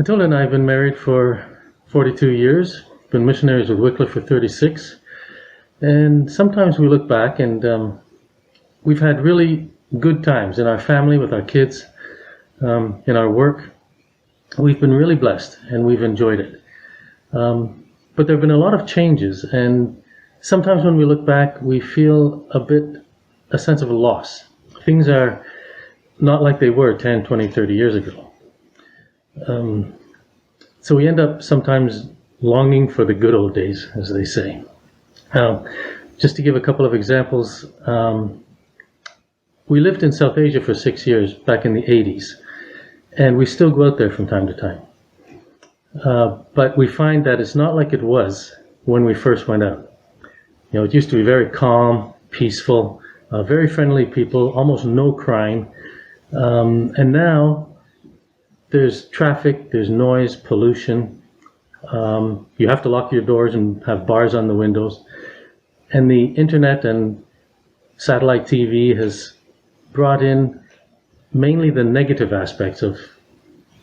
Matilda and I have been married for 42 years, been missionaries with Wycliffe for 36, and sometimes we look back and we've had really good times in our family, with our kids, in our work. We've been really blessed and we've enjoyed it. But there have been a lot of changes, and sometimes when we look back, we feel a sense of a loss. Things are not like they were 10, 20, 30 years ago. So we end up sometimes longing for the good old days, as they say. Just to give a couple of examples, we lived in South Asia for 6 years back in the 80s, and we still go out there from time to time. But we find that it's not like it was when we first went out. It used to be very calm, peaceful, very friendly people, almost no crime. And now there's traffic, there's noise, pollution. You have to lock your doors and have bars on the windows. And the internet and satellite TV has brought in mainly the negative aspects of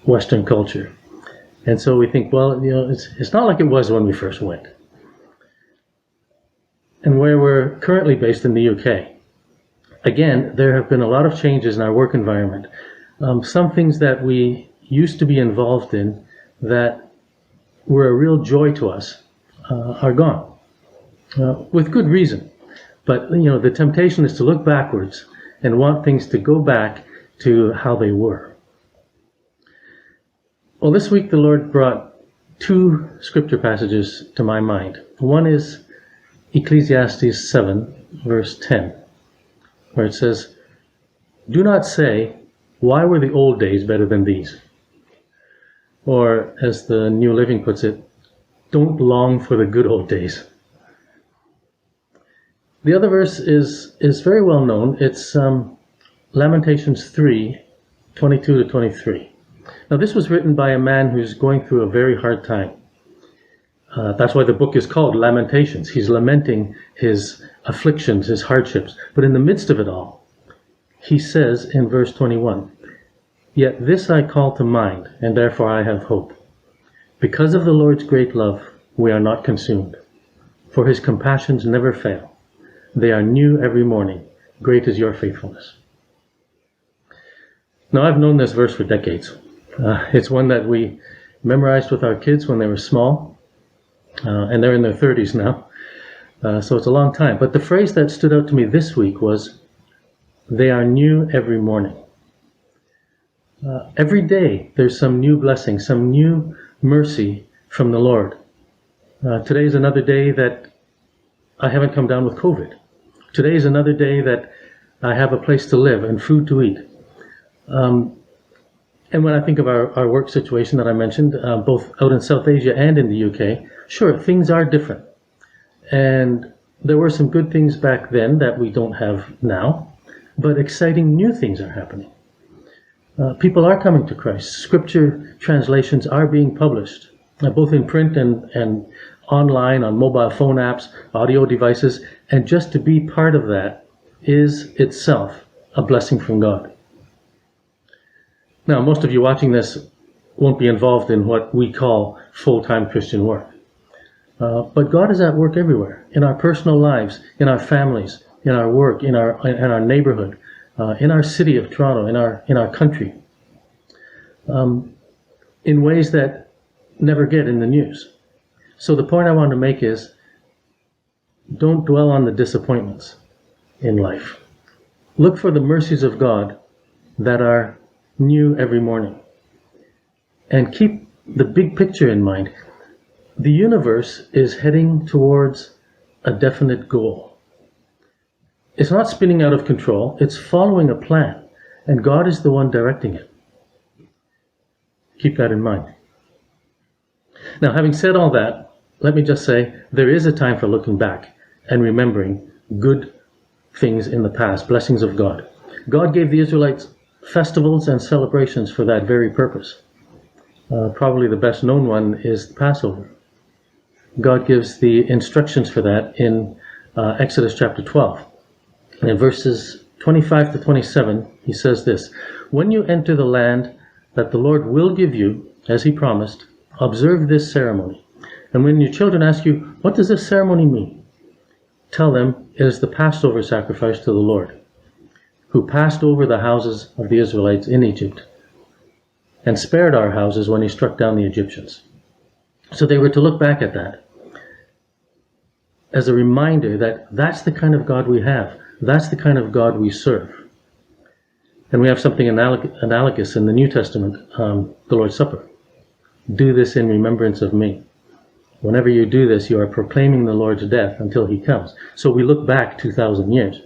Western culture. And so we think, well, it's not like it was when we first went. And where we're currently based in the UK, again, there have been a lot of changes in our work environment. Some things that we used to be involved in that were a real joy to us are gone, with good reason. But the temptation is to look backwards and want things to go back to how they were. Well, this week the Lord brought two scripture passages to my mind. One is Ecclesiastes 7, verse 10, where it says, "Do not say, why were the old days better than these?" Or, as the New Living puts it, don't long for the good old days. The other verse is very well known. It's Lamentations 3, 22 to 23. Now, this was written by a man who's going through a very hard time. That's why the book is called Lamentations. He's lamenting his afflictions, his hardships. But in the midst of it all, he says in verse 21, "Yet this I call to mind, and therefore I have hope. Because of the Lord's great love, we are not consumed. For his compassions never fail. They are new every morning. Great is your faithfulness." Now, I've known this verse for decades. It's one that we memorized with our kids when they were small, and they're in their 30s now. So it's a long time. But the phrase that stood out to me this week was, "They are new every morning." Every day there's some new blessing, some new mercy from the Lord. Today is another day that I haven't come down with COVID. Today is another day that I have a place to live and food to eat. And when I think of our work situation that I mentioned, both out in South Asia and in the UK, sure, things are different. And there were some good things back then that we don't have now, but exciting new things are happening. People are coming to Christ. Scripture translations are being published, both in print and online, on mobile phone apps, audio devices, and just to be part of that is itself a blessing from God. Now, most of you watching this won't be involved in what we call full-time Christian work. But God is at work everywhere, in our personal lives, in our families, in our work, in our neighborhood, in our city of Toronto, in our country, in ways that never get in the news. So the point I want to make is, don't dwell on the disappointments in life. Look for the mercies of God that are new every morning. And keep the big picture in mind. The universe is heading towards a definite goal. It's not spinning out of control, it's following a plan, and God is the one directing it. Keep that in mind. Now, having said all that, let me just say, there is a time for looking back and remembering good things in the past, blessings of God. God gave the Israelites festivals and celebrations for that very purpose. Probably the best known one is Passover. God gives the instructions for that in Exodus chapter 12. And in verses 25 to 27, he says this: "When you enter the land that the Lord will give you as he promised, observe this ceremony. And when your children ask you, what does this ceremony mean? Tell them it is the Passover sacrifice to the Lord, who passed over the houses of the Israelites in Egypt and spared our houses when he struck down the Egyptians. So they were to look back at that as a reminder that that's the kind of God we have. That's the kind of God we serve. And we have something analogous in the New Testament, the Lord's Supper. Do this in remembrance of me. Whenever you do this, you are proclaiming the Lord's death until he comes. So we look back 2,000 years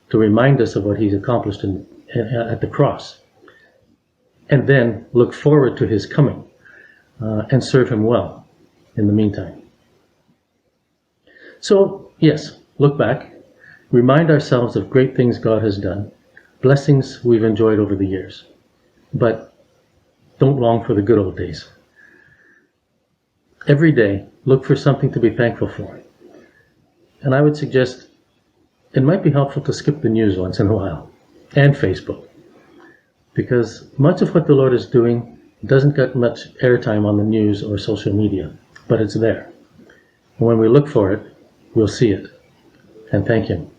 to remind us of what he's accomplished at the cross. And then look forward to his coming and serve him well in the meantime. So, yes, look back. Remind ourselves of great things God has done, blessings we've enjoyed over the years. But don't long for the good old days. Every day, look for something to be thankful for. And I would suggest it might be helpful to skip the news once in a while, and Facebook, because much of what the Lord is doing doesn't get much airtime on the news or social media, but it's there. And when we look for it, we'll see it and thank him.